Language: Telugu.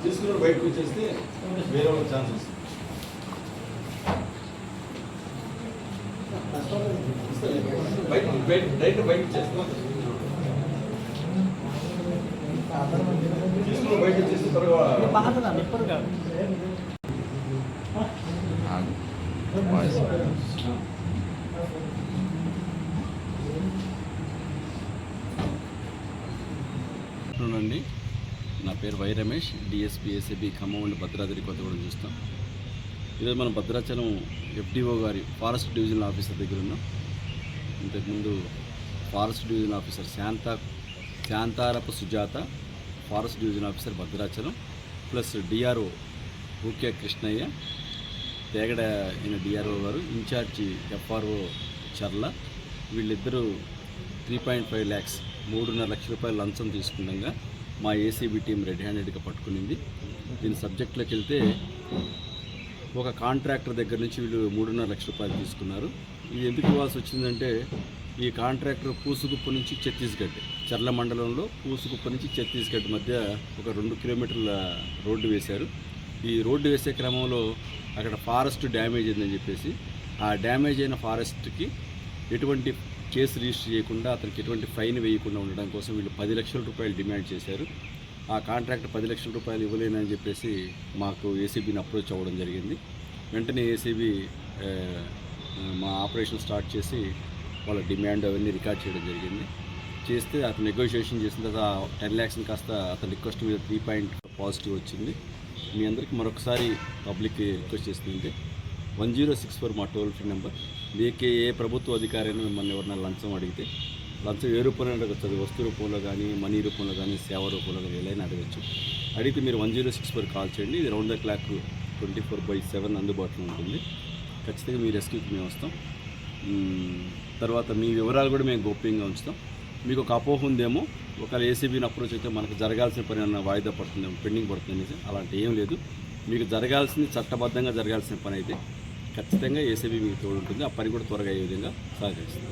తీసుకుని బయటకు వచ్చేస్తే వేరే వాళ్ళకి ఛాన్స్ వస్తుంది. డైరెక్ట్ బయట చేస్తాం. తీసుకుని బయట వచ్చేసి త్వరగా అండి. నా పేరు Y Ramesh, DSP ACB Khammam and Bhadradri Kothagudem చూస్తాం. ఈరోజు మనం భద్రాచలం ఎఫ్డిఓ గారి ఫారెస్ట్ డివిజనల్ ఆఫీసర్ దగ్గర ఉన్నాం. ఇంతకుముందు forest division officer Shantarapu Sujatha, forest division officer Bhadrachalam, plus DRO Ooke Krishnaiah, Tegada అయిన డిఆర్ఓ గారు, ఇన్ఛార్జి ఎఫ్ఆర్ఓ చర్ల, వీళ్ళిద్దరూ 3.5 lakhs 3.5 లక్షల రూపాయలు లంచం తీసుకుండగా మా ఏసీబీ టీం రెడ్ హ్యాండెడ్గా పట్టుకునింది. దీని సబ్జెక్ట్లోకి వెళ్తే ఒక కాంట్రాక్టర్ దగ్గర నుంచి వీళ్ళు 3.5 లక్షల రూపాయలు తీసుకున్నారు. ఇది ఎందుకు ఇవ్వాల్సి వచ్చిందంటే, ఈ కాంట్రాక్టర్ పూసుగుప్పు నుంచి ఛత్తీస్గఢ్, చర్ల మండలంలో పూసుగుప్పు నుంచి ఛత్తీస్గఢ్ మధ్య ఒక 2 కిలోమీటర్ల రోడ్డు వేశారు. ఈ రోడ్డు వేసే క్రమంలో అక్కడ ఫారెస్ట్ డ్యామేజ్ అయిందని చెప్పేసి ఆ డ్యామేజ్ అయిన ఫారెస్ట్కి ఎటువంటి కేసు రిజిస్టర్ చేయకుండా, అతనికి ఎటువంటి ఫైన్ వేయకుండా ఉండడం కోసం వీళ్ళు 10 లక్షల రూపాయలు డిమాండ్ చేశారు. ఆ కాంట్రాక్ట్ 10 లక్షల రూపాయలు ఇవ్వలేనని చెప్పేసి మాకు ఏసీబీని అప్రోచ్ అవ్వడం జరిగింది. వెంటనే ఏసీబీ మా ఆపరేషన్ స్టార్ట్ చేసి వాళ్ళ డిమాండ్ అవన్నీ రికార్డ్ చేయడం జరిగింది. చేస్తే అతను నెగోషియేషన్ చేసిన తర్వాత 10 lakhs కాస్త అతని రిక్వెస్ట్ మీద 3 పాజిటివ్ వచ్చింది. మీ అందరికీ మరొకసారి పబ్లిక్ రిక్వెస్ట్ చేస్తుంది, 1064 మా టోల్ ఫ్రీ నెంబర్. మీకే ఏ ప్రభుత్వ అధికారైనా మిమ్మల్ని ఎవరైనా లంచం అడిగితే, లంచం ఏ రూపంలో అడగచ్చు, అది వస్తు రూపంలో కానీ, మనీ రూపంలో కానీ, సేవ రూపంలో కానీ ఎలా అడగచ్చు. అడిగితే మీరు 1064 కాల్ చేయండి. ఇది రౌండ్ ద క్లాక్ 24/7 అందుబాటులో ఉంటుంది. ఖచ్చితంగా మీ రెస్క్యూకి మేము వస్తాం. తర్వాత మీ వివరాలు కూడా మేము గోప్యంగా ఉంచుతాం. మీకు ఒక అపోహ ఉందేమో, ఒకవేళ ఏసీబీని అప్రోచ్ అయితే మనకు జరగాల్సిన పని అన్న వాయిదా పడుతుందేమో, పెండింగ్ పడుతుంది. అలాంటి ఏం లేదు. మీకు జరగాల్సింది, చట్టబద్ధంగా జరగాల్సిన పని అయితే ఖచ్చితంగా ఏసీబీ మీకు తోడు ఉంటుంది. ఆ పని కూడా త్వరగా అయ్యే విధంగా సహకరిస్తుంది.